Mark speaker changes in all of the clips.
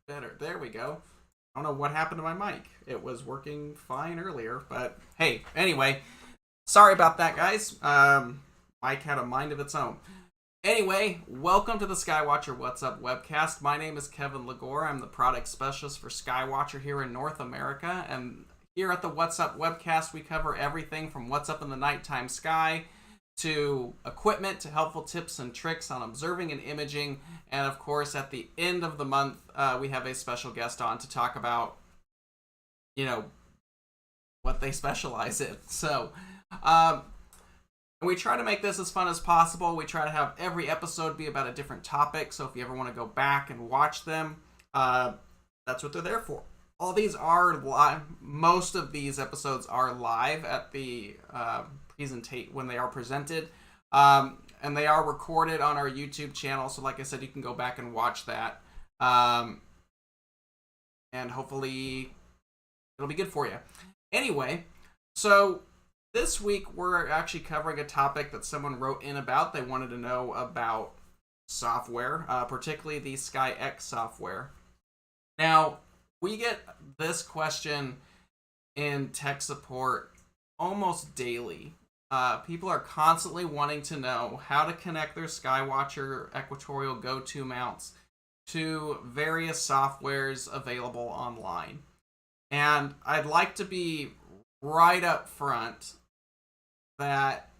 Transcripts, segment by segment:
Speaker 1: better. There we go. I don't know what happened to my mic. It was working fine earlier, but hey, anyway, sorry about that, guys. Mike had a mind of its own. Anyway, welcome to the Skywatcher What's Up webcast. My name is Kevin Lagore. I'm the product specialist for Skywatcher here in North America, and here at the What's Up webcast, we cover everything from what's up in the nighttime sky to equipment to helpful tips and tricks on observing and imaging. And of course, at the end of the month, we have a special guest on to talk about, what they specialize in. So, we try to make this as fun as possible. We try to have every episode be about a different topic. So if you ever want to go back and watch them, that's what they're there for. All these are live. Most of these episodes are live at the when they are presented, and they are recorded on our YouTube channel. So like I said, you can go back and watch that, and hopefully it'll be good for you. Anyway, so this week we're actually covering a topic that someone wrote in about. They wanted to know about software, particularly the SkyX software. Now, we get this question in tech support almost daily. People are constantly wanting to know how to connect their Skywatcher Equatorial Go-To mounts to various softwares available online. And I'd like to be right up front that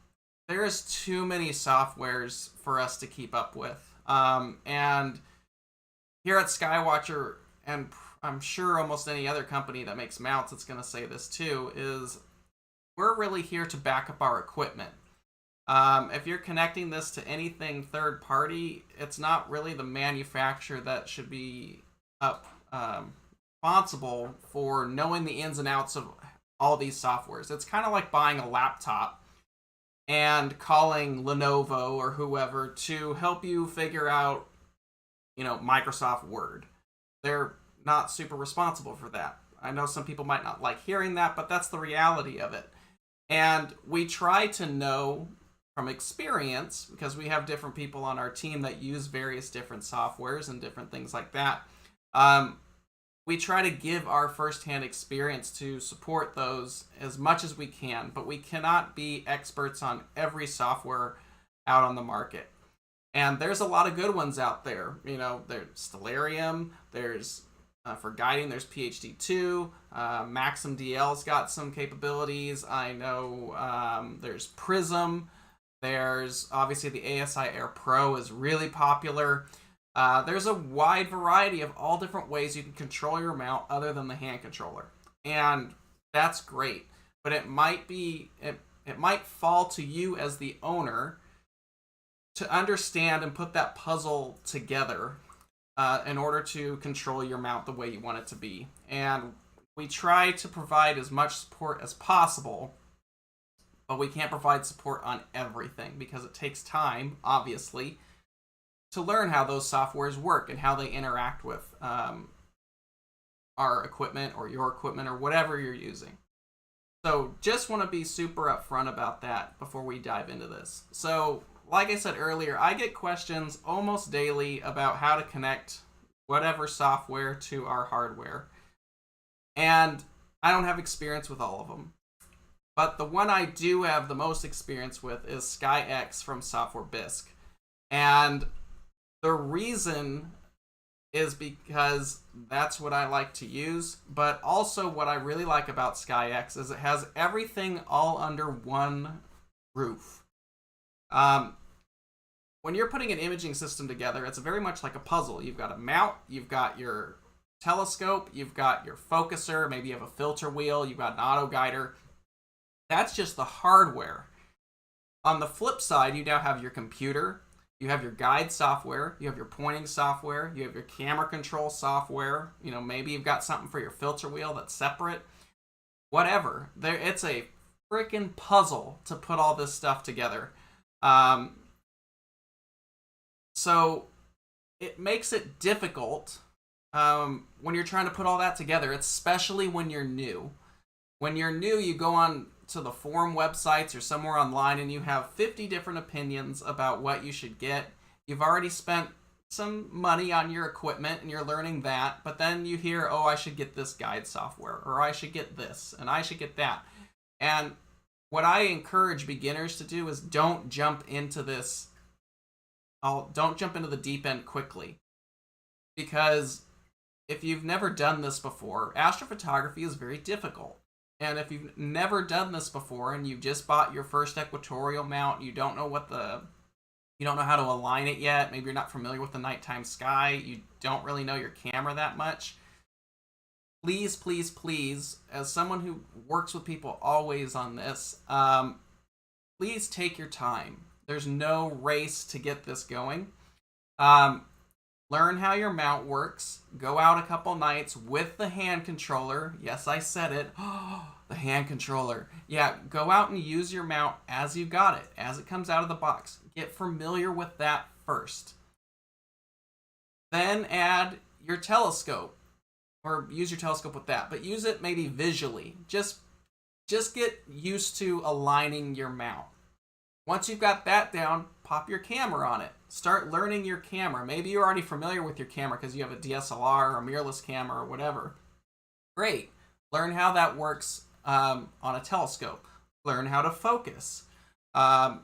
Speaker 1: there's too many softwares for us to keep up with. And here at Skywatcher, and I'm sure almost any other company that makes mounts that's going to say this too, is we're really here to back up our equipment. If you're connecting this to anything third party, it's not really the manufacturer that should be responsible for knowing the ins and outs of all these softwares. It's kind of like buying a laptop and calling Lenovo or whoever to help you figure out, Microsoft Word. They're not super responsible for that. I know some people might not like hearing that, but that's the reality of it. And we try to know from experience, because we have different people on our team that use various different softwares and different things like that. We try to give our firsthand experience to support those as much as we can, but we cannot be experts on every software out on the market. And there's a lot of good ones out there. There's Stellarium, there's for guiding, there's PhD2, Maxim DL's got some capabilities. I know there's Prism, there's obviously the ASI Air Pro is really popular. There's a wide variety of all different ways you can control your mount other than the hand controller. And that's great. But it might fall to you as the owner to understand and put that puzzle together in order to control your mount the way you want it to be. And we try to provide as much support as possible, but we can't provide support on everything because it takes time, obviously, to learn how those softwares work and how they interact with our equipment or your equipment or whatever you're using. So just want to be super upfront about that before we dive into this. So like I said earlier, I get questions almost daily about how to connect whatever software to our hardware. And I don't have experience with all of them. But the one I do have the most experience with is SkyX from Software Bisque. And the reason is because that's what I like to use, but also what I really like about SkyX is it has everything all under one roof. When you're putting an imaging system together, it's very much like a puzzle. You've got a mount, you've got your telescope, you've got your focuser, maybe you have a filter wheel, you've got an auto guider. That's just the hardware. On the flip side, you now have your computer, you have your guide software, you have your pointing software, you have your camera control software, maybe you've got something for your filter wheel that's separate. Whatever. It's a freaking puzzle to put all this stuff together. So it makes it difficult when you're trying to put all that together, especially when you're new. When you're new, you go on to the forum websites or somewhere online and you have 50 different opinions about what you should get. You've already spent some money on your equipment and you're learning that, but then you hear, oh, I should get this guide software, or I should get this, and I should get that. And what I encourage beginners to do is don't jump into this. Don't jump into the deep end quickly. Because if you've never done this before, astrophotography is very difficult. And if you've never done this before and you've just bought your first equatorial mount, you don't know how to align it yet, maybe you're not familiar with the nighttime sky, you don't really know your camera that much, please, please, please, as someone who works with people always on this, please take your time. There's no race to get this going. Learn how your mount works. Go out a couple nights with the hand controller. Yes, I said it. The hand controller. Yeah, go out and use your mount as you got it, as it comes out of the box. Get familiar with that first. Then add your telescope, or use your telescope with that, but use it maybe visually. Just get used to aligning your mount. Once you've got that down, pop your camera on it. Start learning your camera. Maybe you're already familiar with your camera because you have a DSLR or a mirrorless camera or whatever. Great. Learn how that works on a telescope. Learn how to focus. Learn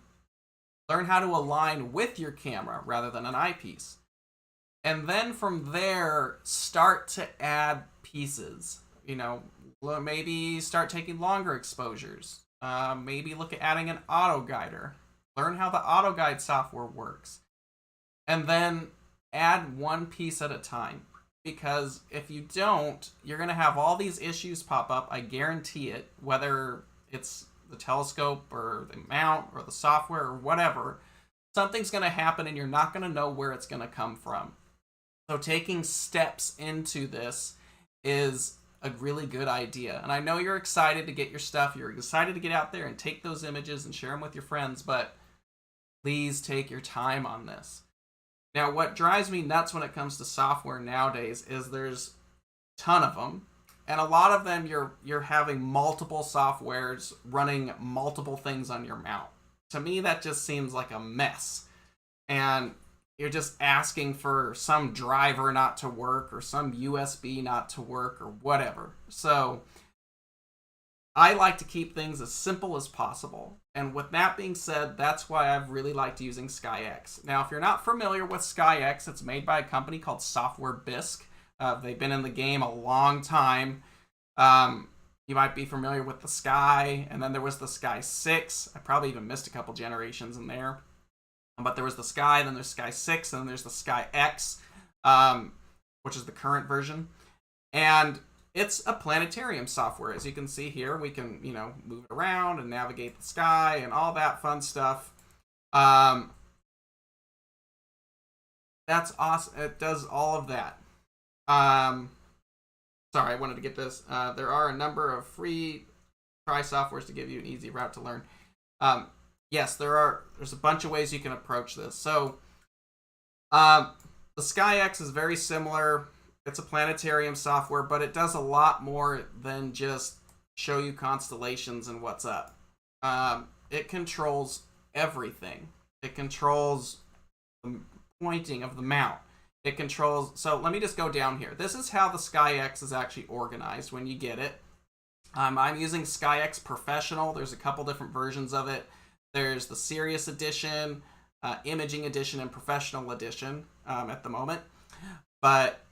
Speaker 1: how to align with your camera rather than an eyepiece. And then from there, start to add pieces. Maybe start taking longer exposures. Maybe look at adding an auto guider. Learn how the auto guide software works. And then add one piece at a time. Because if you don't, you're going to have all these issues pop up. I guarantee it. Whether it's the telescope or the mount or the software or whatever, something's going to happen and you're not going to know where it's going to come from. So taking steps into this is a really good idea. And I know you're excited to get your stuff. You're excited to get out there and take those images and share them with your friends, but please take your time on this. Now, what drives me nuts when it comes to software nowadays is there's a ton of them, and a lot of them you're having multiple softwares running multiple things on your mount. To me, that just seems like a mess. And you're just asking for some driver not to work or some USB not to work or whatever. So I like to keep things as simple as possible. And with that being said, that's why I've really liked using SkyX. Now, if you're not familiar with SkyX, it's made by a company called Software Bisque. They've been in the game a long time. You might be familiar with the Sky, and then there was the Sky 6. I probably even missed a couple generations in there. But there was the Sky, then there's Sky 6, and then there's the SkyX, which is the current version. And it's a planetarium software. As you can see here, we can, move it around and navigate the sky and all that fun stuff. That's awesome. It does all of that. Sorry, I wanted to get this. There are a number of free try softwares to give you an easy route to learn. Yes, there's a bunch of ways you can approach this. So, the SkyX is very similar. It's a planetarium software, but it does a lot more than just show you constellations and what's up. It controls everything. It controls the pointing of the mount. It controls... So let me just go down here. This is how the SkyX is actually organized when you get it. I'm using SkyX Professional. There's a couple different versions of it. There's the Serious Edition, Imaging Edition, and Professional Edition at the moment. But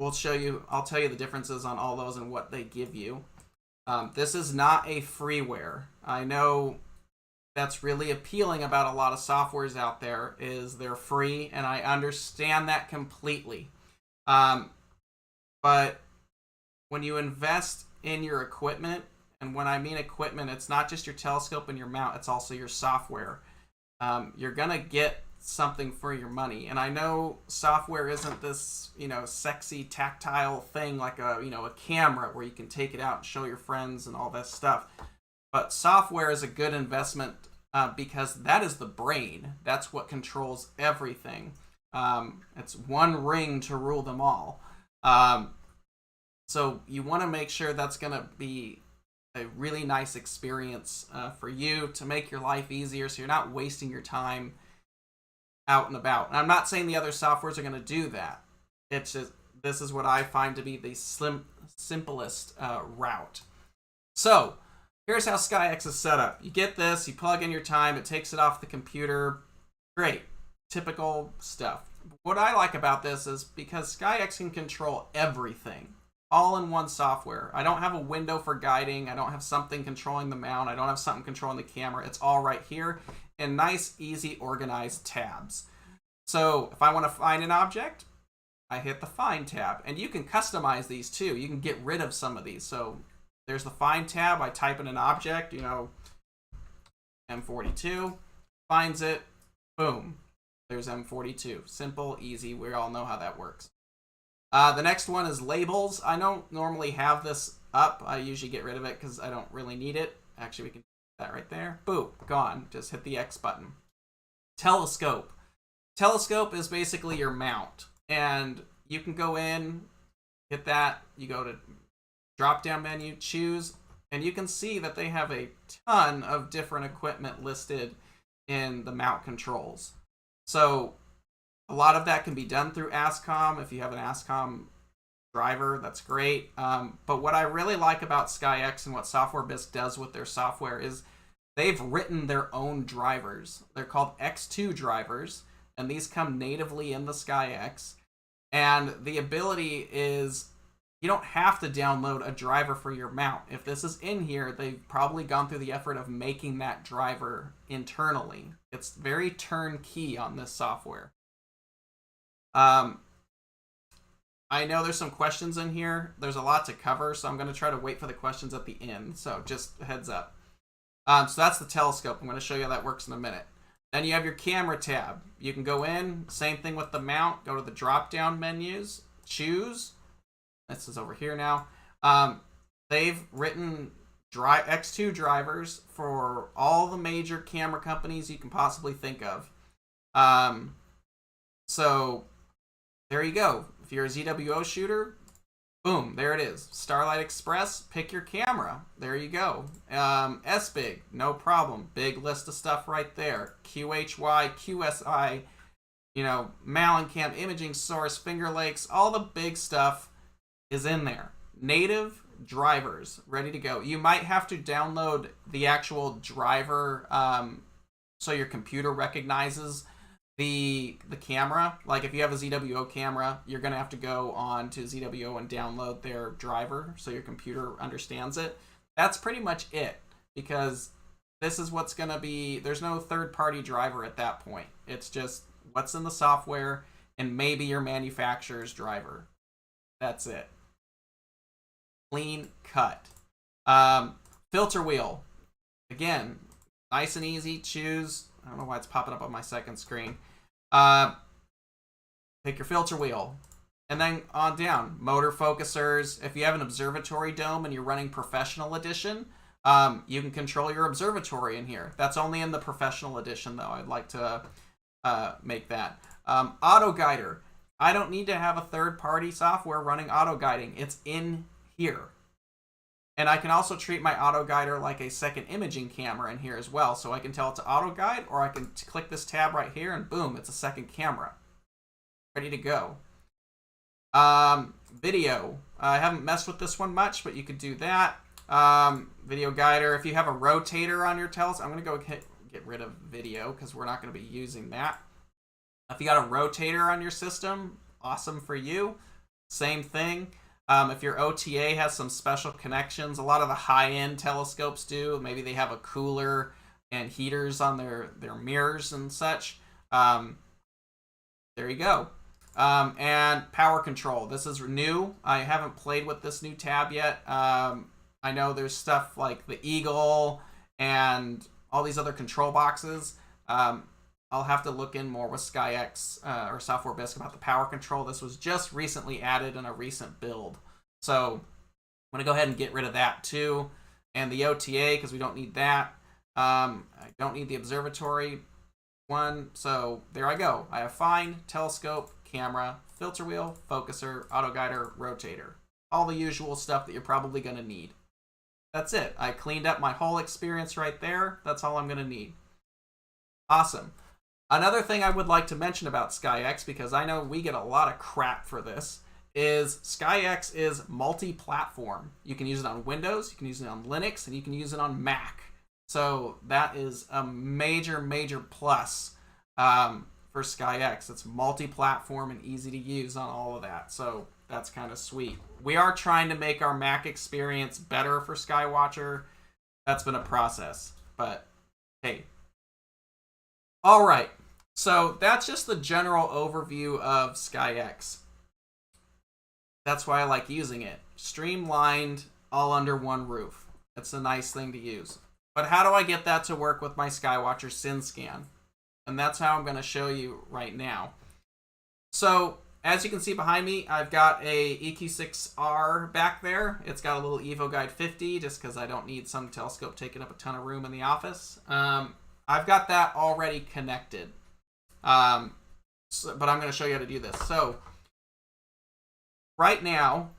Speaker 1: I'll tell you the differences on all those and what they give you. This is not a freeware. I know that's really appealing about a lot of softwares out there is they're free, and I understand that completely. But when you invest in your equipment, and when I mean equipment, it's not just your telescope and your mount, it's also your software. You're going to get something for your money. And I know software isn't this, sexy tactile thing like a camera where you can take it out and show your friends and all that stuff. But software is a good investment because that is the brain. That's what controls everything. It's one ring to rule them all. So you want to make sure that's going to be a really nice experience for you to make your life easier so you're not wasting your time out and about. And I'm not saying the other softwares are going to do that. It's just, this is what I find to be the simplest route. So here's how SkyX is set up. You get this, you plug in your time, it takes it off the computer. Great. Typical stuff. What I like about this is because SkyX can control everything all in one software. I don't have a window for guiding. I don't have something controlling the mount. I don't have something controlling the camera. It's all right here in nice, easy, organized tabs. So if I want to find an object, I hit the Find tab. And you can customize these too. You can get rid of some of these. So there's the Find tab. I type in an object, M42, finds it, boom. There's M42. Simple, easy. We all know how that works. The next one is labels. I don't normally have this up. I usually get rid of it because I don't really need it. Actually, we can do that right there. Boom, gone. Just hit the X button. Telescope. Telescope is basically your mount. And you can go in, hit that. You go to drop-down menu, choose, and you can see that they have a ton of different equipment listed in the mount controls. So a lot of that can be done through ASCOM. If you have an ASCOM driver, that's great. But what I really like about SkyX and what Software Bisque does with their software is they've written their own drivers. They're called X2 drivers, and these come natively in the SkyX. And the ability is you don't have to download a driver for your mount. If this is in here, they've probably gone through the effort of making that driver internally. It's very turnkey on this software. I know there's some questions in here. There's a lot to cover, so I'm going to try to wait for the questions at the end. So just a heads up. So that's the telescope. I'm going to show you how that works in a minute. Then you have your camera tab. You can go in, same thing with the mount. Go to the drop-down menus, choose. This is over here now. They've written X2 drivers for all the major camera companies you can possibly think of. So there you go. If you're a ZWO shooter, boom, there it is. Starlight Express, pick your camera. There you go. SBIG, no problem. Big list of stuff right there. QHY, QSI, Malincam, Imaging Source, Finger Lakes, all the big stuff is in there. Native drivers, ready to go. You might have to download the actual driver so your computer recognizes the camera. Like if you have a ZWO camera, you're going to have to go on to ZWO and download their driver so your computer understands it. That's pretty much it, because this is what's going to be, there's no third-party driver at that point. It's just what's in the software and maybe your manufacturer's driver. That's it. Clean cut. Filter wheel. Again, nice and easy. Choose. I don't know why it's popping up on my second screen. Pick your filter wheel. And then on down. Motor focusers. If you have an observatory dome and you're running Professional Edition, you can control your observatory in here. That's only in the Professional Edition, though. I'd like to make that. Auto guider. I don't need to have a third-party software running auto guiding. It's in here. And I can also treat my auto guider like a second imaging camera in here as well. So I can tell it to auto guide, or I can click this tab right here and boom, it's a second camera. Ready to go. Video. I haven't messed with this one much, but you could do that. Video guider. If you have a rotator on your telescope, I'm going to go get rid of video because we're not going to be using that. If you got a rotator on your system, awesome for you. Same thing. If your OTA has some special connections, a lot of the high-end telescopes do. Maybe they have a cooler and heaters on their mirrors and such. There you go. And power control. This is new. I haven't played with this new tab yet. I know there's stuff like the Eagle and all these other control boxes. I'll have to look in more with SkyX or Software Bisque about the power control. This was just recently added in a recent build. So I'm going to go ahead and get rid of that too. And the OTA, because we don't need that. I don't need the observatory one. So there I go. I have Find, Telescope, Camera, Filter Wheel, Focuser, Auto Guider, Rotator. All the usual stuff that you're probably going to need. That's it. I cleaned up my whole experience right there. That's all I'm going to need. Awesome. Another thing I would like to mention about SkyX, because I know we get a lot of crap for this, is SkyX is multi-platform. You can use it on Windows, you can use it on Linux, and you can use it on Mac. So that is a major, major plus for SkyX. It's multi-platform and easy to use on all of that. So that's kind of sweet. We are trying to make our Mac experience better for Skywatcher. That's been a process, but hey. All right. So that's just the general overview of SkyX. That's why I like using it. Streamlined, all under one roof. It's a nice thing to use. But how do I get that to work with my Skywatcher SynScan? And that's how I'm going to show you right now. So, as you can see behind me, I've got a EQ6R back there. It's got a little Evo Guide 50, just because I don't need some telescope taking up a ton of room in the office. I've got that already connected. But I'm going to show you how to do this. So, right now,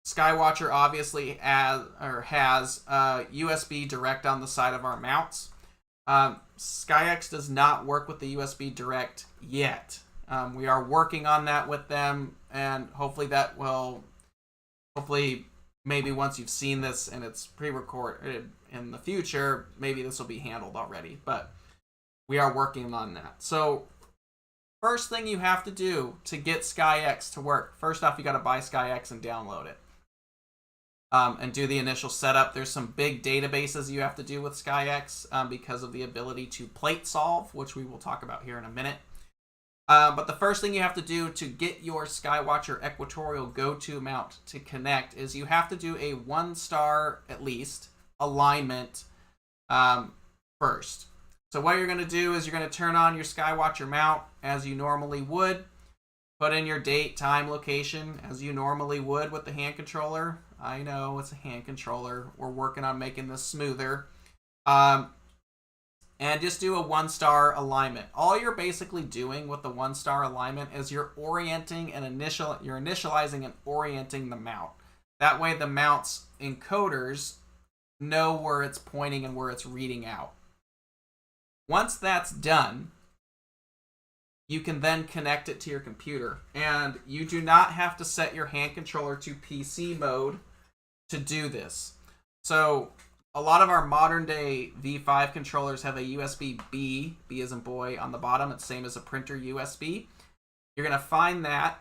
Speaker 1: Skywatcher obviously has USB direct on the side of our mounts. SkyX does not work with the USB direct yet. We are working on that with them, and hopefully maybe once you've seen this and it's pre-recorded in the future, maybe this will be handled already. But we are working on that. So first thing you have to do to get SkyX to work, first off, you got to buy SkyX and download it. And do the initial setup. There's some big databases you have to do with SkyX because of the ability to plate solve, which we will talk about here in a minute. But the first thing you have to do to get your Skywatcher equatorial go-to mount to connect is you have to do a 1-star, at least, alignment first. So what you're going to do is you're going to turn on your Skywatcher mount as you normally would. Put in your date, time, location as you normally would with the hand controller. I know it's a hand controller. We're working on making this smoother. And just do a 1-star alignment. All you're basically doing with the 1-star alignment is you're orienting and you're initializing and orienting the mount. That way the mount's encoders know where it's pointing and where it's reading out. Once that's done, you can then connect it to your computer. And you do not have to set your hand controller to PC mode to do this. So a lot of our modern day V5 controllers have a USB-B, B as in boy, on the bottom. It's same as a printer USB. You're going to find that.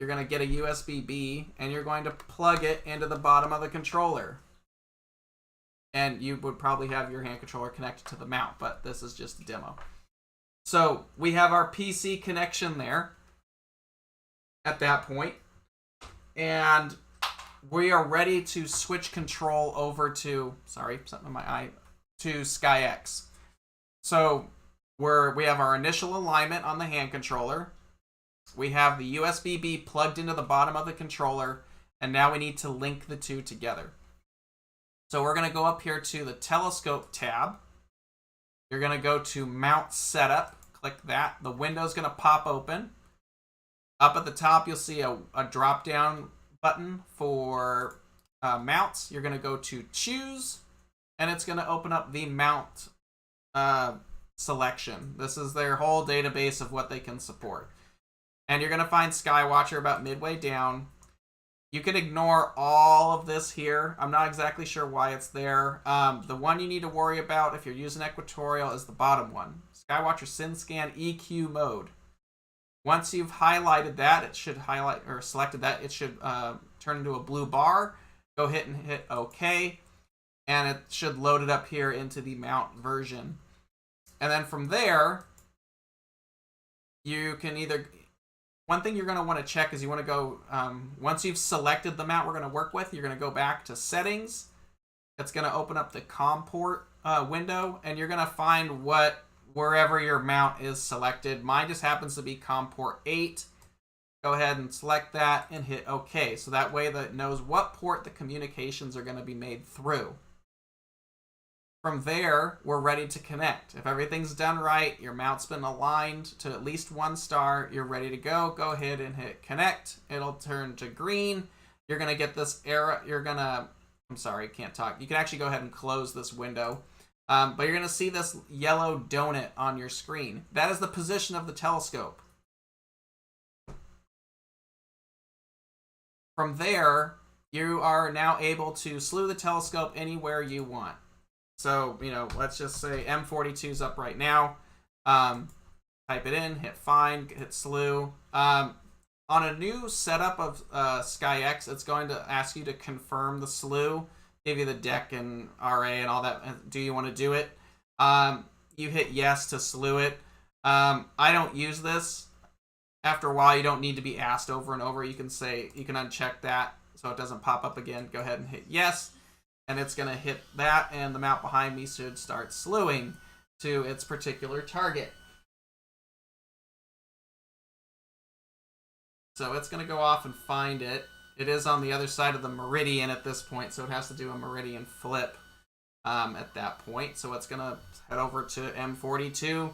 Speaker 1: You're going to get a USB-B, and you're going to plug it into the bottom of the controller. And you would probably have your hand controller connected to the mount, but this is just a demo. So we have our PC connection there at that point, and we are ready to switch control over to, sorry, something in my eye, to SkyX. So we have our initial alignment on the hand controller. We have the USB-B plugged into the bottom of the controller, and now we need to link the two together. So we're going to go up here to the telescope tab. You're going to go to Mount Setup. Click that. The window's going to pop open. Up at the top, you'll see a drop-down button for mounts. You're going to go to Choose, and it's going to open up the mount selection. This is their whole database of what they can support. And you're going to find Skywatcher about midway down. You can ignore all of this here. I'm not exactly sure why it's there. The one you need to worry about if you're using equatorial is the bottom one. Skywatcher SynScan EQ mode. Once you've highlighted that, it should highlight, or selected that, it should turn into a blue bar. Go ahead and hit OK. And it should load it up here into the mount version. And then from there, you can either... One thing you're going to want to check is you want to go, once you've selected the mount we're going to work with, you're going to go back to Settings. It's going to open up the COM port window, and you're going to find wherever your mount is selected. Mine just happens to be COM port 8. Go ahead and select that and hit OK. So that way that it knows what port the communications are going to be made through. From there, we're ready to connect. If everything's done right, your mount's been aligned to at least 1 star, you're ready to go. Go ahead and hit connect. It'll turn to green. You're going to get this error. I'm sorry, can't talk. You can actually go ahead and close this window. But you're going to see this yellow donut on your screen. That is the position of the telescope. From there, you are now able to slew the telescope anywhere you want. So, let's just say M42 is up right now. Type it in, hit find, hit slew. On a new setup of SkyX, it's going to ask you to confirm the slew, give you the deck and RA and all that. Do you want to do it? You hit yes to slew it. I don't use this. After a while, you don't need to be asked over and over. You can uncheck that so it doesn't pop up again. Go ahead and hit yes, and it's going to hit that, and the mount behind me should start slewing to its particular target. So it's going to go off and find it. It is on the other side of the meridian at this point, so it has to do a meridian flip at that point. So it's going to head over to M42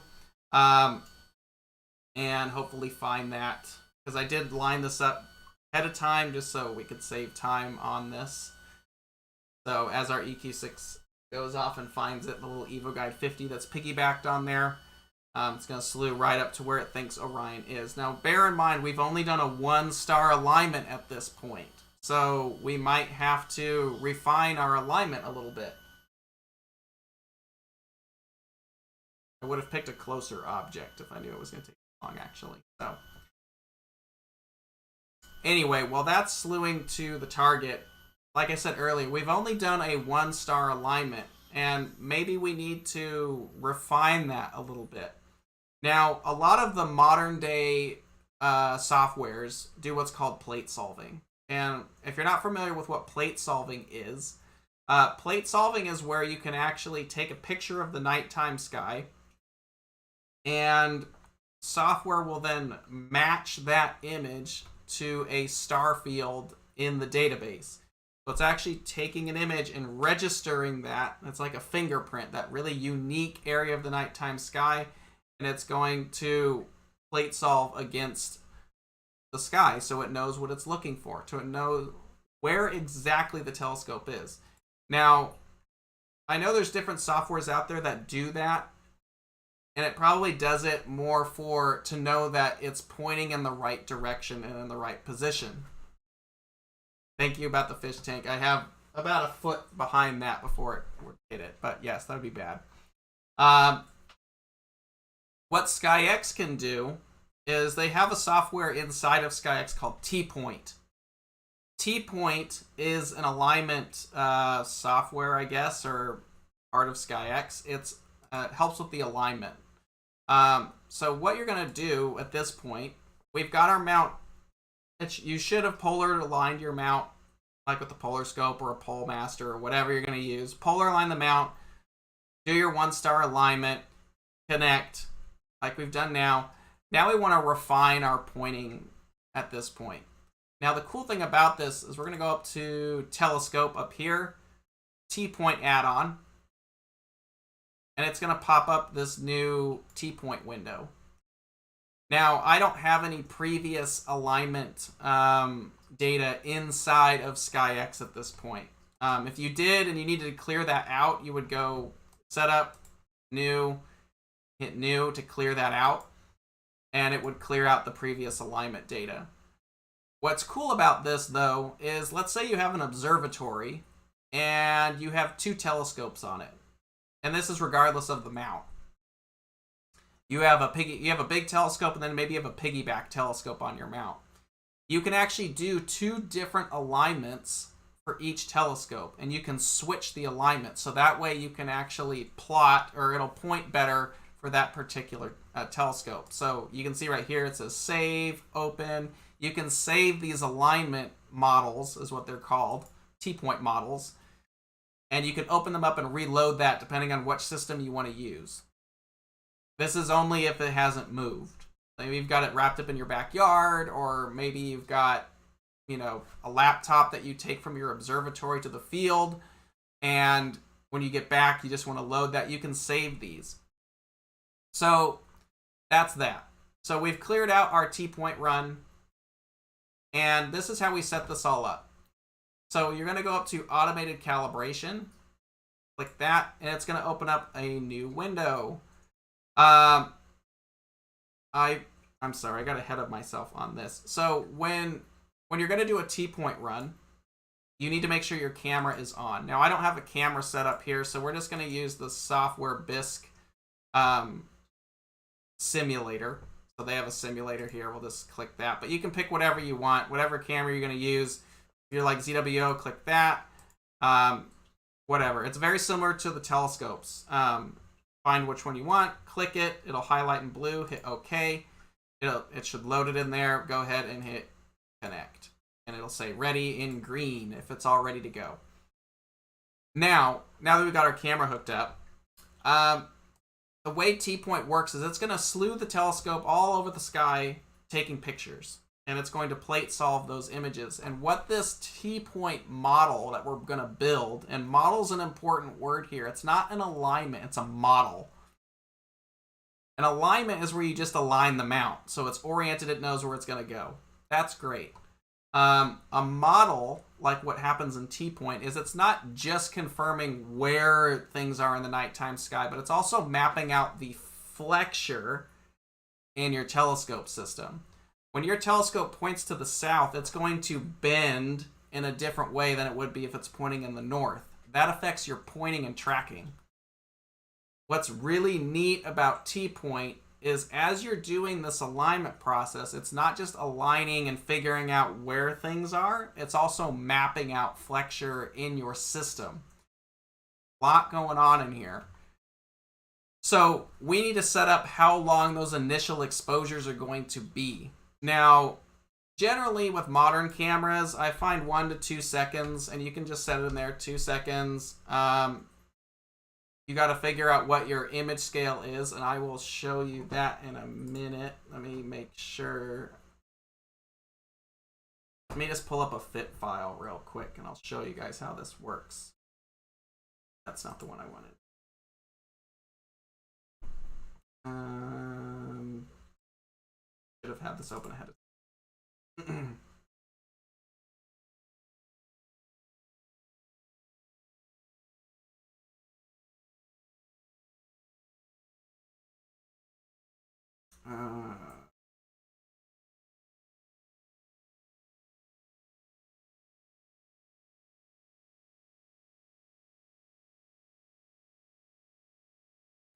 Speaker 1: and hopefully find that, because I did line this up ahead of time just so we could save time on this. So as our EQ6 goes off and finds it, the little Evo Guide 50 that's piggybacked on there, it's going to slew right up to where it thinks Orion is. Now, bear in mind, we've only done a 1-star alignment at this point, so we might have to refine our alignment a little bit. I would have picked a closer object if I knew it was going to take long, actually. So, anyway, while that's slewing to the target, like I said earlier, we've only done a 1-star alignment, and maybe we need to refine that a little bit. Now, a lot of the modern day softwares do what's called plate solving. And if you're not familiar with what plate solving is where you can actually take a picture of the nighttime sky, and software will then match that image to a star field in the database. So it's actually taking an image and registering that. It's like a fingerprint, that really unique area of the nighttime sky, and it's going to plate solve against the sky so it knows what it's looking for, so it knows where exactly the telescope is. Now, I know there's different softwares out there that do that, and it probably does it more to know that it's pointing in the right direction and in the right position. Thank you about the fish tank. I have about a foot behind that before it would hit it, but yes, that would be bad. What SkyX can do is they have a software inside of SkyX called TPoint. TPoint is an alignment software, I guess, or part of SkyX. It helps with the alignment. So what you're going to do at this point, we've got our mount. You should have polar aligned your mount, like with the polar scope or a pole master or whatever you're going to use. Polar align the mount, do your 1-star alignment, connect, like we've done now. Now we want to refine our pointing at this point. Now the cool thing about this is we're going to go up to telescope up here, TPoint add-on, and it's going to pop up this new TPoint window. Now, I don't have any previous alignment data inside of SkyX at this point. If you did and you needed to clear that out, you would go Setup, New, hit New to clear that out, and it would clear out the previous alignment data. What's cool about this, though, is let's say you have an observatory and you have 2 telescopes on it, and this is regardless of the mount. You have a big telescope, and then maybe you have a piggyback telescope on your mount. You can actually do 2 different alignments for each telescope, and you can switch the alignment, so that way you can actually plot, or it'll point better for that particular telescope. So you can see right here it says save, open. You can save these alignment models, is what they're called, TPoint models, and you can open them up and reload that depending on which system you want to use. This is only if it hasn't moved. Maybe you've got it wrapped up in your backyard, or maybe you've got, a laptop that you take from your observatory to the field, and when you get back, you just want to load that. You can save these. So that's that. So we've cleared out our TPoint run, and this is how we set this all up. So you're going to go up to automated calibration, Click that, and it's going to open up a new window. I'm sorry, I got ahead of myself on this. So when you're going to do a TPoint run, you need to make sure your camera is on. Now, I don't have a camera set up here, so we're just going to use the Software Bisque simulator. So they have a simulator here. We'll just click that. But you can pick whatever you want, whatever camera you're going to use. If you're like ZWO, click that. Whatever. It's very similar to the telescopes. Find which one you want, click it. It'll highlight in blue. Hit OK. It should load it in there. Go ahead and hit connect. And it'll say ready in green if it's all ready to go. Now that we've got our camera hooked up, the way TPoint works is it's going to slew the telescope all over the sky taking pictures. And it's going to plate solve those images. And what this TPoint model that we're going to build, and model's an important word here. It's not an alignment, it's a model. An alignment is where you just align the mount. So it's oriented, it knows where it's going to go. That's great. A model, like what happens in TPoint, is it's not just confirming where things are in the nighttime sky, but it's also mapping out the flexure in your telescope system. When your telescope points to the south, it's going to bend in a different way than it would be if it's pointing in the north. That affects your pointing and tracking. What's really neat about TPoint is as you're doing this alignment process, it's not just aligning and figuring out where things are, it's also mapping out flexure in your system. A lot going on in here. So we need to set up how long those initial exposures are going to be. Now, generally with modern cameras, I find 1 to 2 seconds, and you can just set it in there, 2 seconds. You got to figure out what your image scale is, and I will show you that in a minute. Let me make sure. Let me just pull up a fit file real quick, and I'll show you guys how this works. That's not the one I wanted. Should have had this open ahead of time.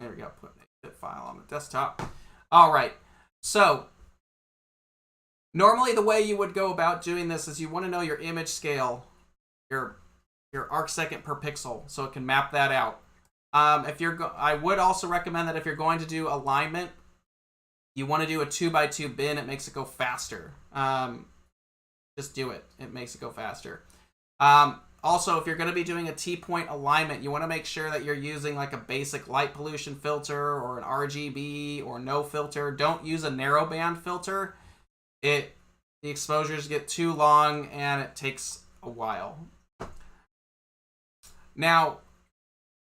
Speaker 1: There we go, putting a fit file on the desktop. All right, so normally the way you would go about doing this is you want to know your image scale, your arc second per pixel, so it can map that out. I would also recommend that if you're going to do alignment, you want to do a 2x2 bin. It makes it go faster. Just do it. It makes it go faster. Also, if you're going to be doing a TPoint alignment, you want to make sure that you're using like a basic light pollution filter or an RGB or no filter. Don't use a narrowband filter. The exposures get too long and it takes a while. Now,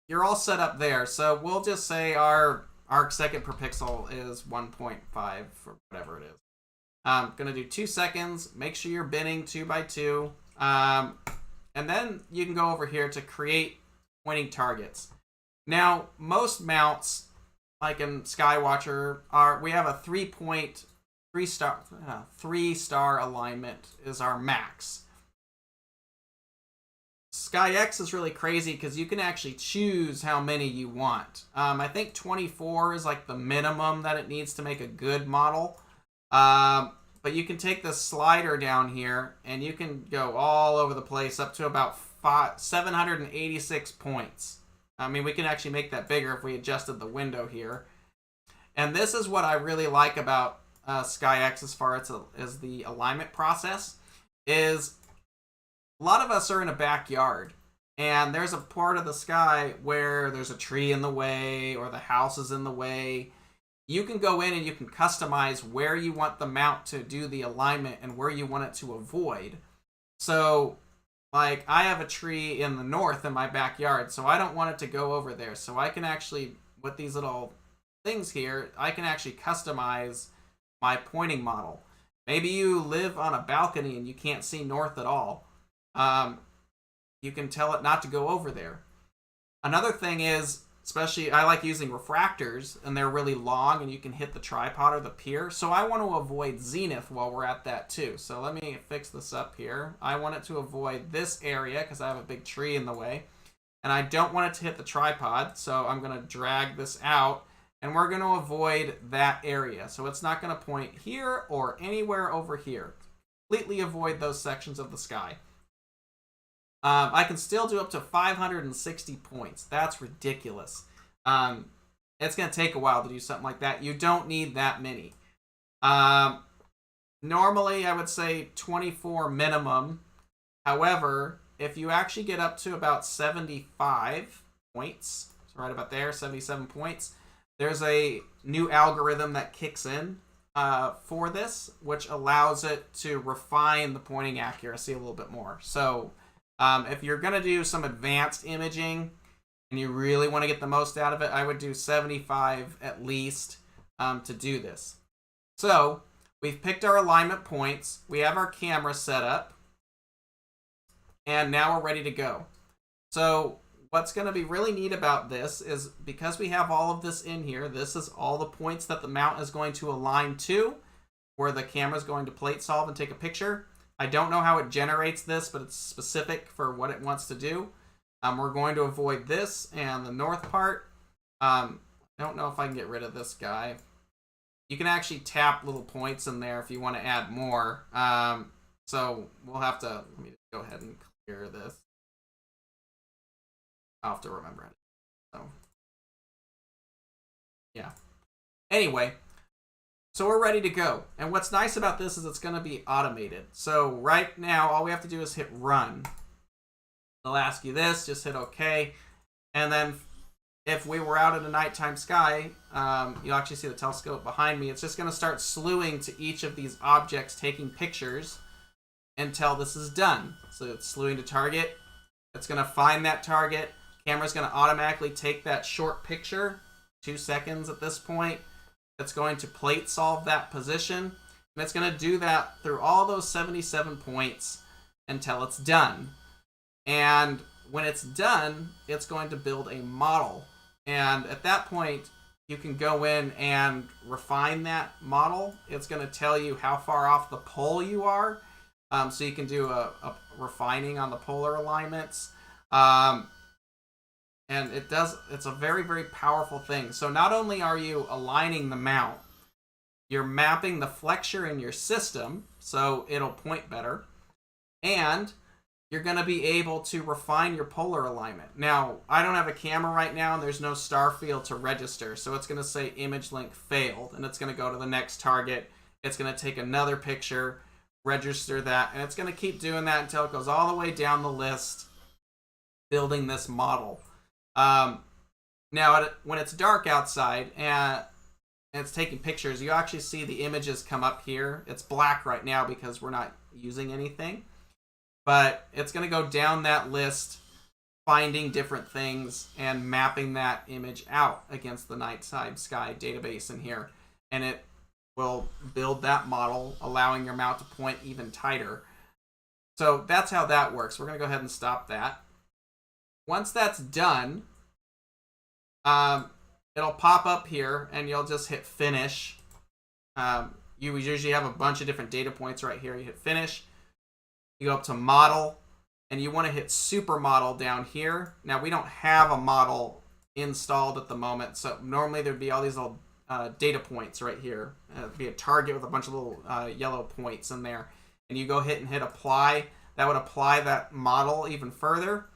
Speaker 1: you're all set up there. So we'll just say our arc second per pixel is 1.5 or whatever it is. I'm going to do 2 seconds. Make sure you're binning 2x2. And then you can go over here to create pointing targets. Now, most mounts, like in Skywatcher, we have a 3-star alignment is our max. SkyX is really crazy because you can actually choose how many you want. I think 24 is like the minimum that it needs to make a good model. But you can take the slider down here and you can go all over the place up to about 786 points. I mean, we can actually make that bigger if we adjusted the window here. And this is what I really like about SkyX as far as the alignment process is a lot of us are in a backyard and there's a part of the sky where there's a tree in the way or the house is in the way. You can go in and you can customize where you want the mount to do the alignment and where you want it to avoid. So, like, I have a tree in the north in my backyard, so I don't want it to go over there. So I can actually, with these little things here, I can actually customize my pointing model. Maybe you live on a balcony and you can't see north at all. You can tell it not to go over there. Another thing is, especially I like using refractors, and they're really long, and you can hit the tripod or the pier. So I want to avoid zenith while we're at that too. So let me fix this up here. I want it to avoid this area because I have a big tree in the way. And I don't want it to hit the tripod, so I'm going to drag this out. And we're going to avoid that area. So it's not going to point here or anywhere over here. Completely avoid those sections of the sky. I can still do up to 560 points. That's ridiculous. It's going to take a while to do something like that. You don't need that many. Normally, I would say 24 minimum. However, if you actually get up to about 75 points, so right about there, 77 points, there's a new algorithm that kicks in for this, which allows it to refine the pointing accuracy a little bit more. So if you're going to do some advanced imaging and you really want to get the most out of it, I would do 75 at least to do this. So we've picked our alignment points. We have our camera set up. And now we're ready to go. So what's going to be really neat about this is because we have all of this in here, this is all the points that the mount is going to align to, where the camera is going to plate solve and take a picture. I don't know how it generates this, but it's specific for what it wants to do. We're going to avoid this and the north part. I don't know if I can get rid of this guy. You can actually tap little points in there if you want to add more. So we'll have to, let me just go ahead and clear this. I'll have to remember it. So, yeah. Anyway, so we're ready to go. And what's nice about this is it's going to be automated. So right now, all we have to do is hit run. They'll ask you this, just hit OK. And then if we were out in a nighttime sky, you'll actually see the telescope behind me. It's just going to start slewing to each of these objects, taking pictures until this is done. So it's slewing to target. It's going to find that target. Camera's going to automatically take that short picture, 2 seconds at this point. It's going to plate solve that position. And it's going to do that through all those 77 points until it's done. And when it's done, it's going to build a model. And at that point, you can go in and refine that model. It's going to tell you how far off the pole you are. So you can do a refining on the polar alignments. And it's a very, very powerful thing. So not only are you aligning the mount, you're mapping the flexure in your system so it'll point better. And you're going to be able to refine your polar alignment. Now, I don't have a camera right now, and there's no star field to register. So it's going to say image link failed, and it's going to go to the next target. It's going to take another picture, register that, and it's going to keep doing that until it goes all the way down the list, building this model. Now, when it's dark outside and it's taking pictures, you actually see the images come up here. It's black right now because we're not using anything. But it's going to go down that list, finding different things and mapping that image out against the nighttime sky database in here. And it will build that model, allowing your mount to point even tighter. So that's how that works. We're going to go ahead and stop that. Once that's done, it'll pop up here, and you'll just hit finish. You usually have a bunch of different data points right here. You hit finish. You go up to model, and you want to hit supermodel down here. Now, we don't have a model installed at the moment, so normally there'd be all these little data points right here. It'd be a target with a bunch of little yellow points in there. And you go hit apply. That would apply that model even further.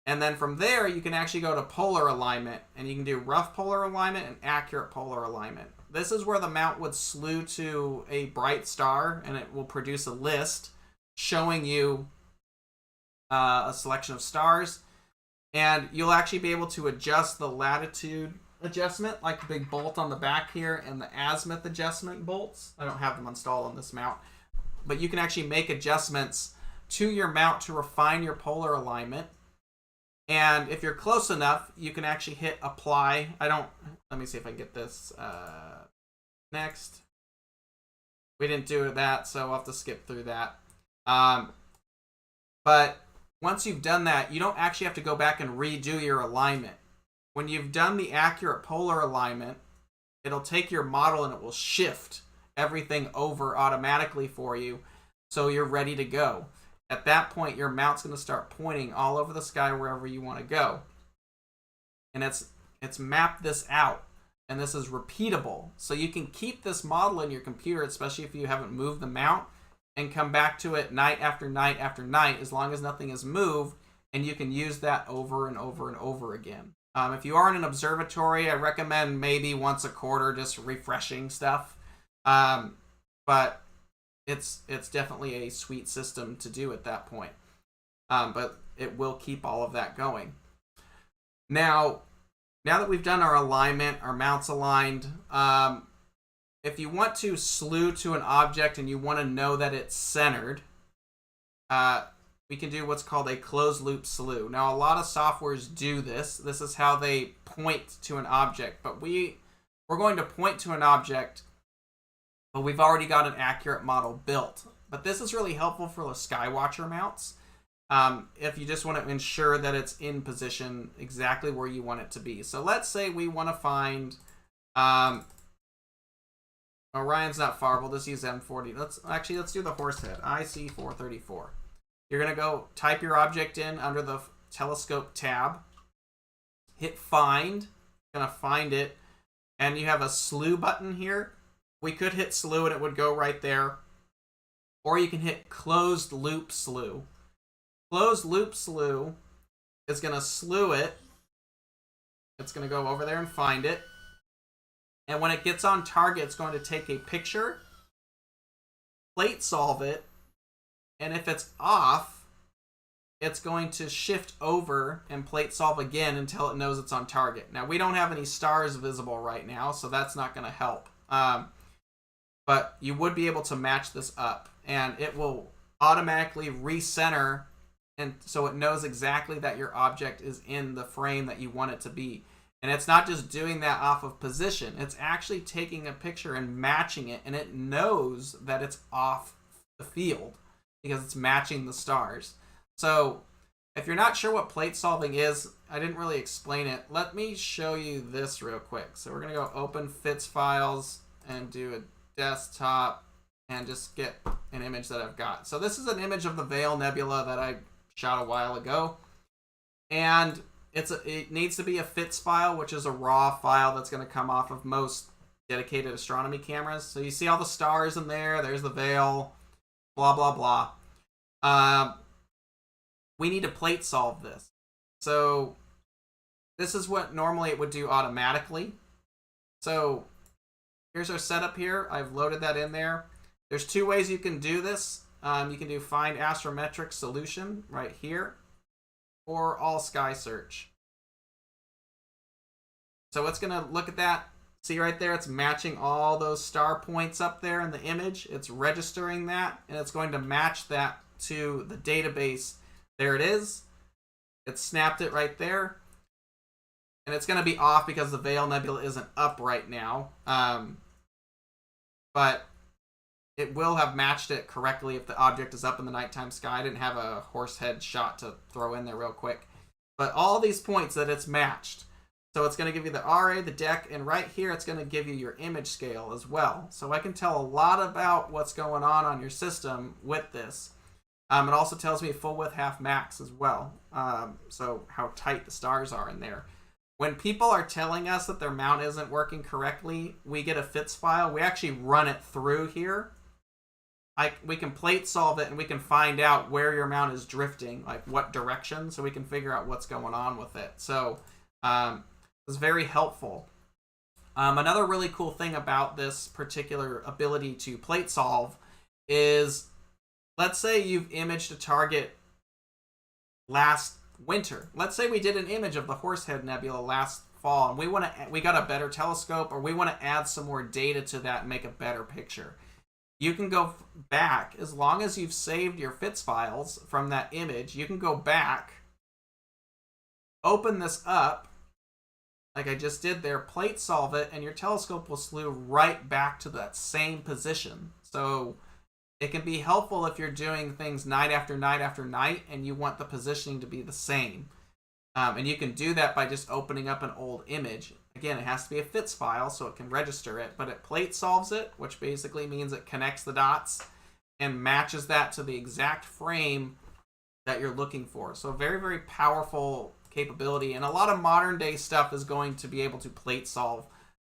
Speaker 1: And then from there, you can actually go to polar alignment, and you can do rough polar alignment and accurate polar alignment. This is where the mount would slew to a bright star, and it will produce a list showing you a selection of stars. And you'll actually be able to adjust the latitude adjustment, like the big bolt on the back here, and the azimuth adjustment bolts. I don't have them installed on this mount. But you can actually make adjustments to your mount to refine your polar alignment. And if you're close enough, you can actually hit apply. Let me see if I can get this next. We didn't do that, so I'll have to skip through that. But once you've done that, you don't actually have to go back and redo your alignment. When you've done the accurate polar alignment, it'll take your model and it will shift everything over automatically for you, so you're ready to go. At that point, your mount's going to start pointing all over the sky wherever you want to go. And it's mapped this out, and this is repeatable. So you can keep this model in your computer, especially if you haven't moved the mount, and come back to it night after night after night, as long as nothing is moved, and you can use that over and over and over again. If you are in an observatory, I recommend maybe once a quarter just refreshing stuff. But it's definitely a sweet system to do at that point. But it will keep all of that going. Now that we've done our alignment, our mounts aligned, if you want to slew to an object and you want to know that it's centered, we can do what's called a Closeloop Slew. Now, a lot of softwares do this. This is how they point to an object. But we're going to point to an object, but we've already got an accurate model built. But this is really helpful for the Skywatcher mounts. If you just want to ensure that it's in position exactly where you want it to be. So let's say we want to find... Orion's not far. We'll just use M40. Let's do the Horsehead. IC434. You're going to go type your object in under the telescope tab. Hit find. Going to find it. And you have a slew button here. We could hit slew and it would go right there. Or you can hit closed loop slew. Closed loop slew is going to slew it. It's going to go over there and find it. And when it gets on target, it's going to take a picture, plate solve it, and if it's off, it's going to shift over and plate solve again until it knows it's on target. Now, we don't have any stars visible right now, so that's not going to help. But you would be able to match this up, and it will automatically recenter, and so it knows exactly that your object is in the frame that you want it to be. And it's not just doing that off of position. It's actually taking a picture and matching it, and it knows that it's off the field because it's matching the stars. So if you're not sure what plate solving is, I didn't really explain it. Let me show you this real quick. So we're going to go open FITS files and do a desktop and just get an image that I've got. So this is an image of the Veil Nebula that I shot a while ago. And it needs to be a FITS file, which is a raw file that's going to come off of most dedicated astronomy cameras. So you see all the stars in there. There's the veil, blah, blah, blah. We need to plate solve this. So this is what normally it would do automatically. So here's our setup here. I've loaded that in there. There's two ways you can do this. You can do Find Astrometric Solution right here, or All Sky Search. So it's going to look at that. See right there, it's matching all those star points up there in the image. It's registering that, and it's going to match that to the database. There it is. It snapped it right there. And it's going to be off because the Veil Nebula isn't up right now. But it will have matched it correctly if the object is up in the nighttime sky. I didn't have a Horsehead shot to throw in there real quick. But all these points that it's matched. So it's going to give you the RA, the deck, and right here it's going to give you your image scale as well. So I can tell a lot about what's going on your system with this. It also tells me full width, half max as well. So how tight the stars are in there. When people are telling us that their mount isn't working correctly, we get a FITS file. We actually run it through here. We can plate solve it, and we can find out where your mount is drifting, like what direction, so we can figure out what's going on with it. So it's very helpful. Another really cool thing about this particular ability to plate solve is, let's say you've imaged a target last winter. Let's say we did an image of the Horsehead Nebula last fall, and we got a better telescope, or we want to add some more data to that and make a better picture. You can go back, as long as you've saved your FITS files from that image, you can go back, open this up, like I just did there, plate solve it, and your telescope will slew right back to that same position. So It can be helpful if you're doing things night after night after night and you want the positioning to be the same. And you can do that by just opening up an old image. Again, it has to be a FITS file so it can register it, but it plate solves it, which basically means it connects the dots and matches that to the exact frame that you're looking for. So very, very powerful capability, and a lot of modern day stuff is going to be able to plate solve.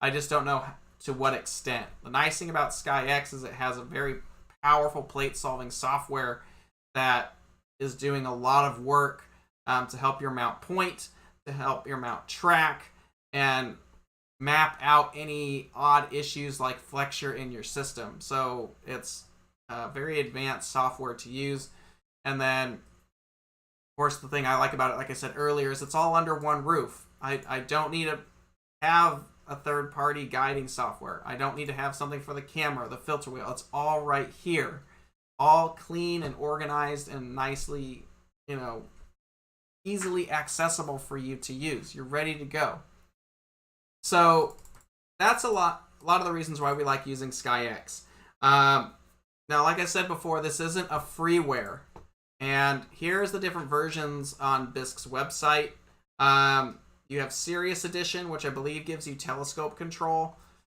Speaker 1: I just don't know to what extent. The nice thing about SkyX is it has a very powerful plate solving software that is doing a lot of work to help your mount point, to help your mount track, and map out any odd issues like flexure in your system. So it's very advanced software to use. And then, of course, the thing I like about it, like I said earlier, is it's all under one roof. I don't need to have a third-party guiding software. I don't need to have something for the camera, the filter wheel. It's all right here. All clean and organized and nicely, easily accessible for you to use. You're ready to go. So that's a lot of the reasons why we like using SkyX. Now, like I said before, this isn't a freeware. And here's the different versions on Bisque's website. You have Sirius Edition, which I believe gives you telescope control.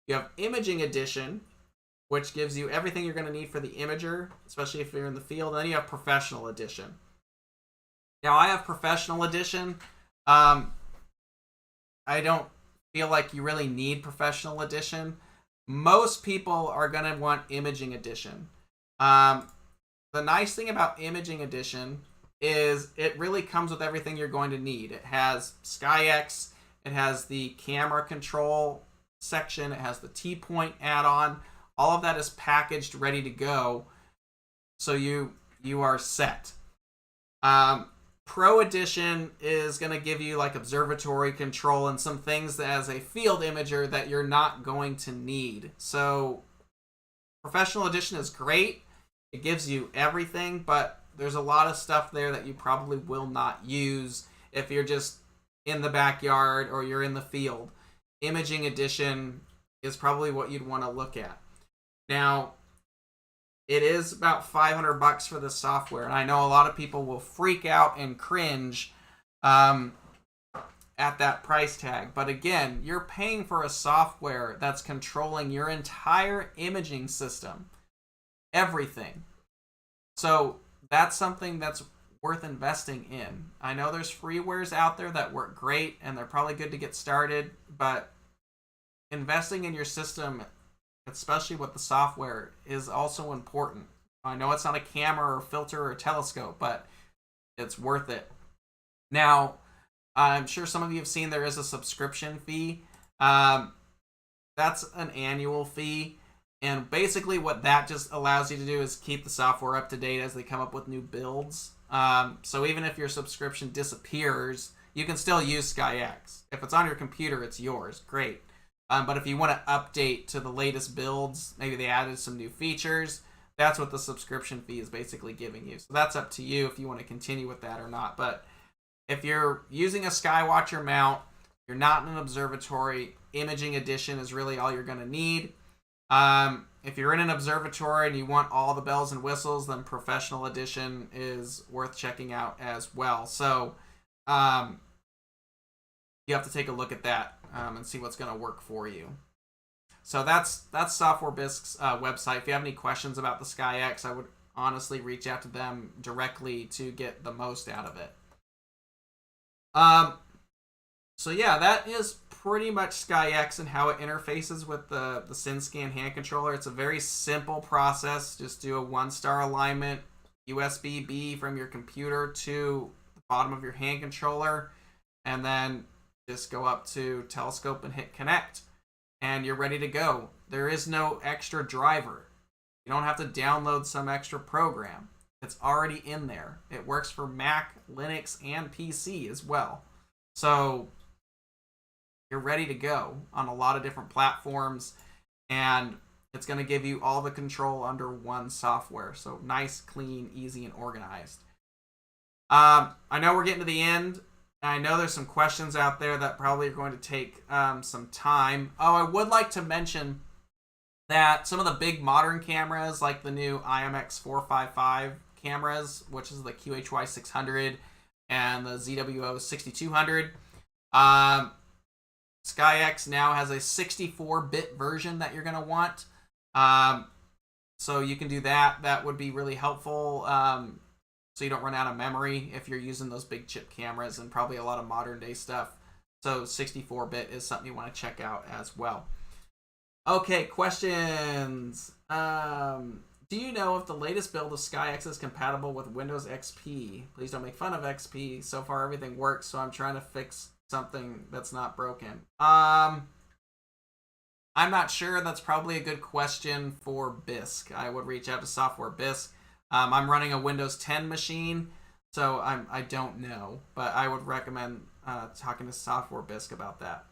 Speaker 1: You have Imaging Edition, which gives you everything you're going to need for the imager, especially if you're in the field. And then you have Professional Edition. Now, I have Professional Edition. I don't feel like you really need Professional Edition. Most people are going to want Imaging Edition. The nice thing about Imaging Edition is it really comes with everything you're going to need. It has SkyX, it has the camera control section, it has the TPoint add-on. All of that is packaged, ready to go, so you are set. Pro Edition is going to give you like observatory control and some things that, as a field imager, that you're not going to need. So Professional Edition is great. It gives you everything, but there's a lot of stuff there that you probably will not use if you're just in the backyard or you're in the field. Imaging Edition is probably what you'd want to look at. Now, it is about $500 for the software, and I know a lot of people will freak out and cringe at that price tag. But again, you're paying for a software that's controlling your entire imaging system. Everything. So that's something that's worth investing in. I know there's freewares out there that work great and they're probably good to get started, but investing in your system, especially with the software, is also important. I know it's not a camera or filter or telescope, but it's worth it. Now, I'm sure some of you have seen there is a subscription fee. That's an annual fee. And basically what that just allows you to do is keep the software up to date as they come up with new builds. So even if your subscription disappears, you can still use SkyX. If it's on your computer, it's yours. Great. But if you want to update to the latest builds, maybe they added some new features, that's what the subscription fee is basically giving you. So that's up to you if you want to continue with that or not. But if you're using a Skywatcher mount, you're not in an observatory, Imaging Edition is really all you're going to need. If you're in an observatory and you want all the bells and whistles, then Professional Edition is worth checking out as well. So you have to take a look at that and see what's going to work for you. So that's Software Bisque's website. If you have any questions about the SkyX, I would honestly reach out to them directly to get the most out of it. So yeah, that is pretty much SkyX and how it interfaces with the SynScan hand controller. It's a very simple process. Just do a 1-star alignment, USB-B from your computer to the bottom of your hand controller, and then just go up to telescope and hit connect, and you're ready to go. There is no extra driver. You don't have to download some extra program. It's already in there. It works for Mac, Linux, and PC as well. So you're ready to go on a lot of different platforms, and it's going to give you all the control under one software. So nice, clean, easy, and organized. I know we're getting to the end. I know there's some questions out there that probably are going to take some time. Oh, I would like to mention that some of the big modern cameras, like the new IMX 455 cameras, which is the QHY 600 and the ZWO 6200, SkyX now has a 64-bit version that you're going to want. So you can do that. That would be really helpful. So you don't run out of memory if you're using those big chip cameras and probably a lot of modern day stuff. So 64-bit is something you want to check out as well. Okay, questions. Do you know if the latest build of SkyX is compatible with Windows XP? Please don't make fun of XP. So far everything works, so I'm trying to fix something that's not broken. I'm not sure. That's probably a good question for Bisque. I would reach out to Software Bisque. I'm running a Windows 10 machine, so I don't know, but I would recommend talking to Software Bisque about that.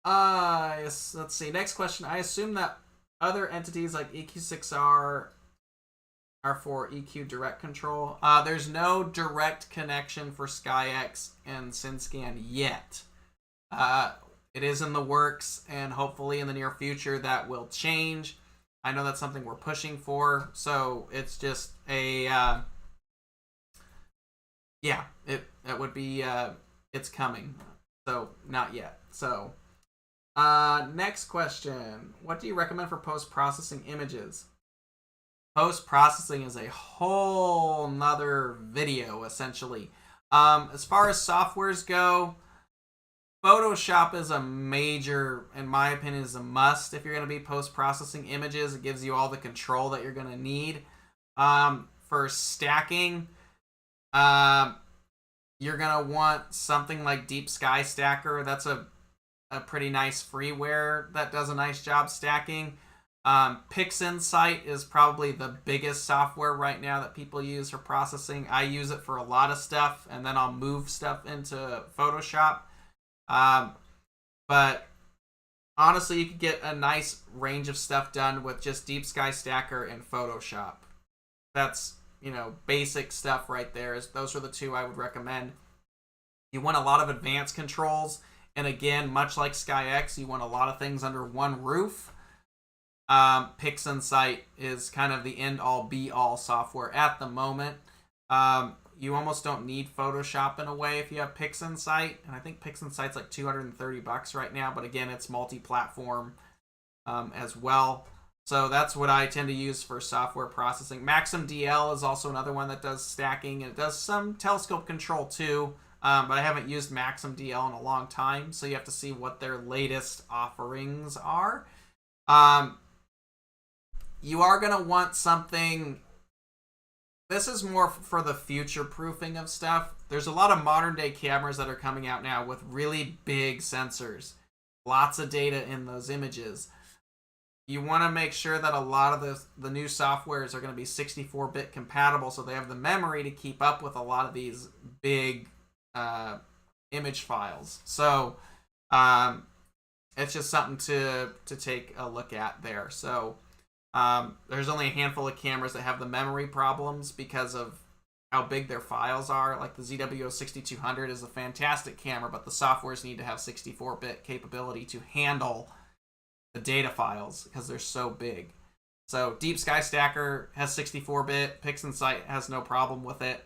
Speaker 1: Yes, let's see. Next question. I assume that other entities like EQ6R are for EQ direct control. There's no direct connection for SkyX and SynScan yet. It is in the works, and hopefully in the near future that will change. I know that's something we're pushing for, so it's just a it would be it's coming, so not yet. So next question. What do you recommend for post-processing images? Post-processing is a whole nother video, essentially. As far as softwares go, Photoshop is a major, in my opinion, is a must if you're going to be post-processing images. It gives you all the control that you're going to need. For stacking, you're going to want something like Deep Sky Stacker. That's a pretty nice freeware that does a nice job stacking. PixInsight is probably the biggest software right now that people use for processing. I use it for a lot of stuff, and then I'll move stuff into Photoshop. But honestly, you could get a nice range of stuff done with just Deep Sky Stacker and Photoshop. That's, basic stuff right there. Those are the two I would recommend. You want a lot of advanced controls, and again, much like SkyX, you want a lot of things under one roof. PixInsight is kind of the end-all, be-all software at the moment. You almost don't need Photoshop in a way if you have PixInsight, and I think PixInsight's like $230 right now, but again, it's multi-platform as well. So that's what I tend to use for software processing. MaximDL is also another one that does stacking, and it does some telescope control too, but I haven't used MaximDL in a long time, so you have to see what their latest offerings are. You are going to want something. This is more for the future proofing of stuff. There's a lot of modern day cameras that are coming out now with really big sensors. Lots of data in those images. You want to make sure that a lot of the new softwares are going to be 64-bit compatible, so they have the memory to keep up with a lot of these big image files. So it's just something to take a look at there. So there's only a handful of cameras that have the memory problems because of how big their files are. Like the ZWO 6200 is a fantastic camera, but the softwares need to have 64-bit capability to handle the data files because they're so big. So Deep Sky Stacker has 64-bit. PixInsight has no problem with it.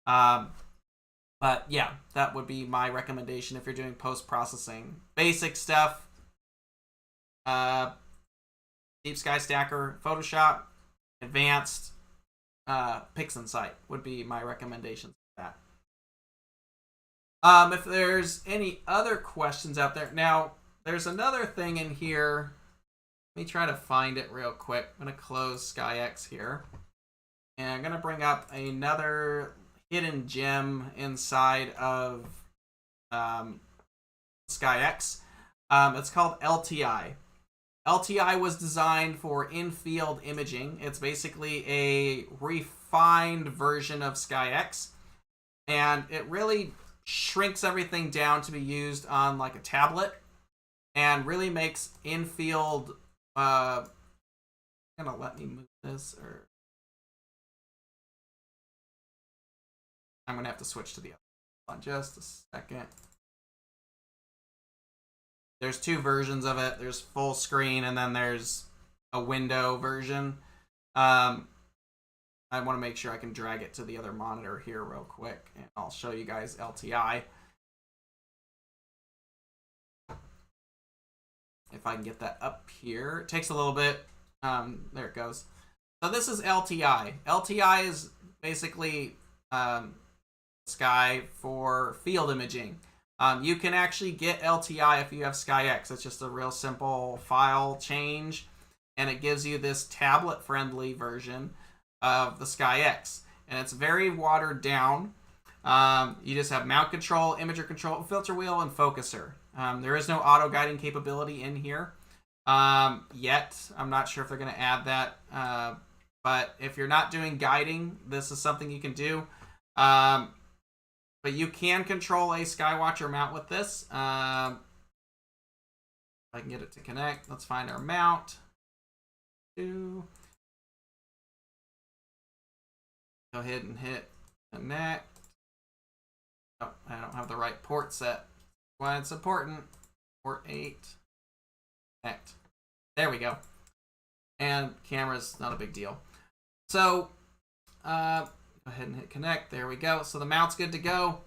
Speaker 1: But yeah, that would be my recommendation if you're doing post-processing. Basic stuff. Deep Sky Stacker, Photoshop, advanced, PixInsight would be my recommendations for that. If there's any other questions out there. Now, there's another thing in here. Let me try to find it real quick. I'm going to close SkyX here. And I'm going to bring up another hidden gem inside of SkyX. It's called LTI. LTI was designed for in-field imaging. It's basically a refined version of SkyX, and it really shrinks everything down to be used on like a tablet, and really makes in-field. Gonna let me move this, or I'm gonna have to switch to the other one. Just a second. There's two versions of it. There's full screen, and then there's a window version. I want to make sure I can drag it to the other monitor here real quick, and I'll show you guys LTI. If I can get that up here. It takes a little bit. There it goes. So this is LTI. LTI is basically Sky for field imaging. You can actually get LTI if you have SkyX. It's just a real simple file change, and it gives you this tablet-friendly version of the SkyX, and it's very watered down. You just have mount control, imager control, filter wheel, and focuser. There is no auto guiding capability in here yet. I'm not sure if they're going to add that, but if you're not doing guiding, this is something you can do. But you can control a Skywatcher mount with this. If I can get it to connect, let's find our mount. Go ahead and hit connect. Oh, I don't have the right port set. Why it's important. Port 8. Connect. There we go. And camera's not a big deal. So, go ahead and hit connect. There we go. So the mount's good to go.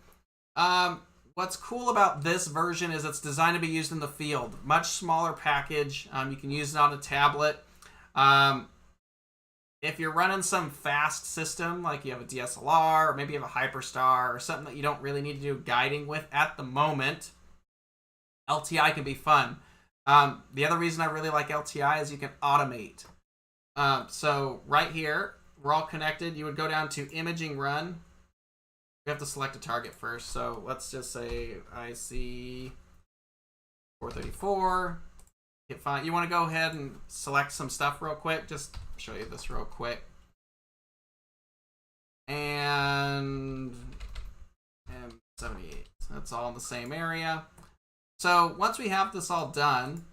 Speaker 1: What's cool about this version is it's designed to be used in the field. Much smaller package. You can use it on a tablet. If you're running some fast system, like you have a DSLR, or maybe you have a Hyperstar, or something that you don't really need to do guiding with at the moment, LTI can be fun. The other reason I really like LTI is you can automate. So right here, we're all connected. You would go down to imaging run. We have to select a target first. So let's just say IC 434. Hit fine. You want to go ahead and select some stuff real quick. Just show you this real quick. And 78. That's all in the same area. So once we have this all done,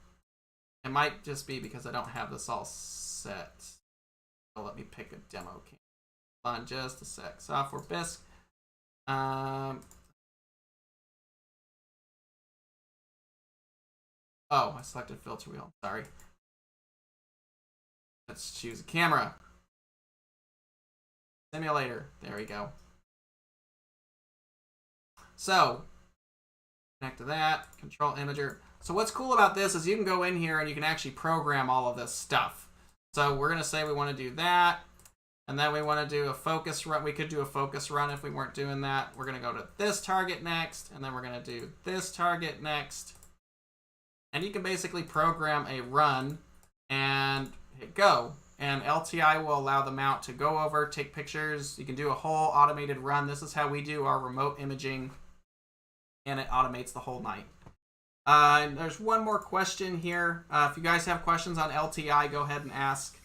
Speaker 1: it might just be because I don't have this all set. So let me pick a demo cam. Hold on just a sec. Software Bisque. Oh, I selected filter wheel. Sorry. Let's choose a camera. Simulator. There we go. So, connect to that. Control imager. So what's cool about this is you can go in here and you can actually program all of this stuff. So we're going to say we want to do that. And then we want to do a focus run. We could do a focus run if we weren't doing that. We're going to go to this target next. And then we're going to do this target next. And you can basically program a run and hit go. And LTI will allow the mount to go over, take pictures. You can do a whole automated run. This is how we do our remote imaging. And it automates the whole night. And there's one more question here. If you guys have questions on LTI, go ahead and ask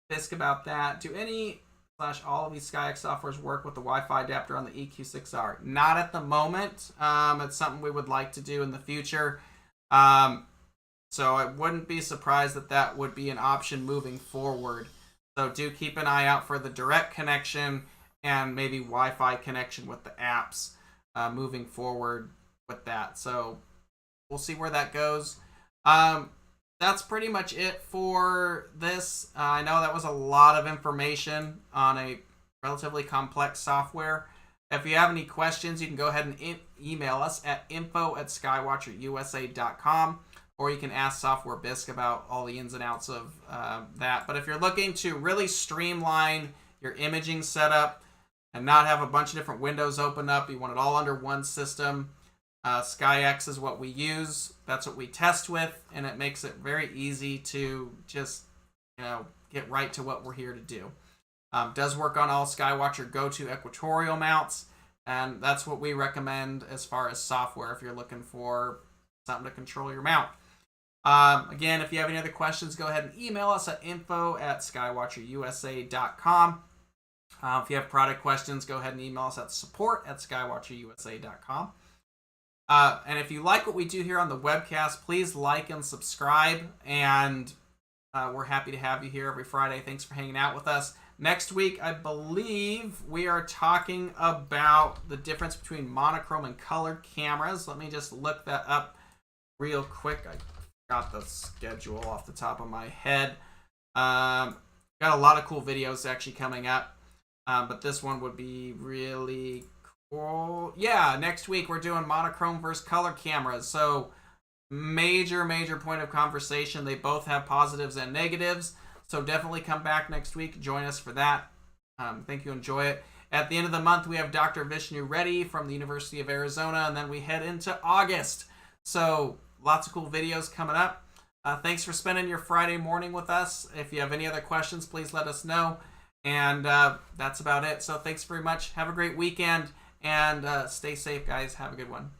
Speaker 1: Bisque about that. Do any / all of these SkyX softwares work with the Wi-Fi adapter on the EQ6R? Not at the moment. It's something we would like to do in the future. So I wouldn't be surprised that that would be an option moving forward. So do keep an eye out for the direct connection and maybe Wi-Fi connection with the apps moving forward with that. So we'll see where that goes. That's pretty much it for this. I know that was a lot of information on a relatively complex software. If you have any questions, you can go ahead and email us at info@skywatcherusa.com, or you can ask Software Bisque about all the ins and outs of that. But if you're looking to really streamline your imaging setup and not have a bunch of different windows open up, you want it all under one system, SkyX is what we use. That's what we test with, and it makes it very easy to just, get right to what we're here to do. Does work on all Skywatcher go-to equatorial mounts, and that's what we recommend as far as software if you're looking for something to control your mount. Again, if you have any other questions, go ahead and email us at info@skywatcherusa.com. If you have product questions, go ahead and email us at support@skywatcherusa.com. And if you like what we do here on the webcast, please like and subscribe. And we're happy to have you here every Friday. Thanks for hanging out with us. Next week, I believe we are talking about the difference between monochrome and colored cameras. Let me just look that up real quick. I got the schedule off the top of my head. Got a lot of cool videos actually coming up. But this one would be really cool. Yeah, next week we're doing monochrome versus color cameras. So major point of conversation. They both have positives and negatives. So definitely come back next week. Join us for that. Think you enjoy it. At the end of the month, we have Dr. Vishnu Reddy from the University of Arizona, and then we head into August. So lots of cool videos coming up. Thanks for spending your Friday morning with us. If you have any other questions, please let us know. And that's about it. So thanks very much. Have a great weekend, and stay safe, guys. Have a good one.